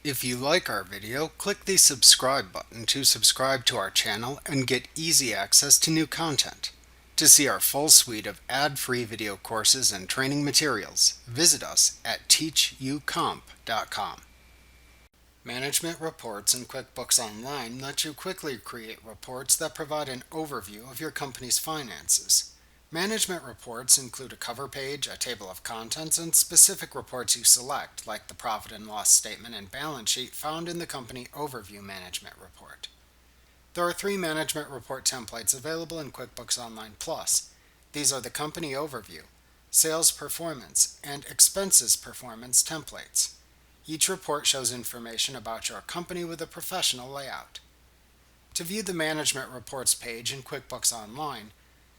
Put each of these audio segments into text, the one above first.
If you like our video, click the subscribe button to subscribe to our channel and get easy access to new content. To see our full suite of ad-free video courses and training materials, visit us at teachucomp.com. Management reports in QuickBooks Online let you quickly create reports that provide an overview of your company's finances. Management reports include a cover page, a table of contents, and specific reports you select, like the profit and loss statement and balance sheet found in the Company Overview Management Report. There are 3 management report templates available in QuickBooks Online Plus. These are the Company Overview, Sales Performance, and Expenses Performance templates. Each report shows information about your company with a professional layout. To view the Management Reports page in QuickBooks Online,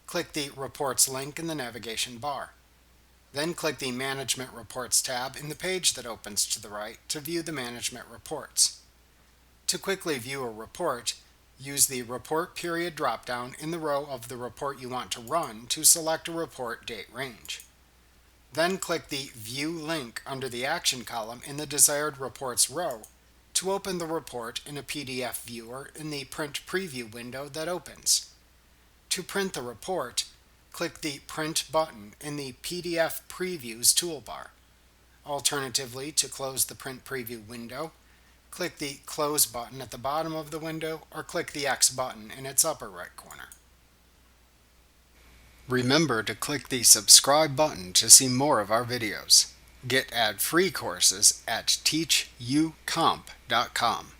click the Reports link in the navigation bar. Then click the Management Reports tab in the page that opens to the right to view the management reports. To quickly view a report, use the Report Period drop-down in the row of the report you want to run to select a report date range. Then click the View link under the Action column in the desired reports row to open the report in a PDF viewer in the Print Preview window that opens. To print the report, click the Print button in the PDF Previews toolbar. Alternatively, to close the Print Preview window, click the Close button at the bottom of the window or click the X button in its upper right corner. Remember to click the subscribe button to see more of our videos. Get ad-free courses at teachucomp.com.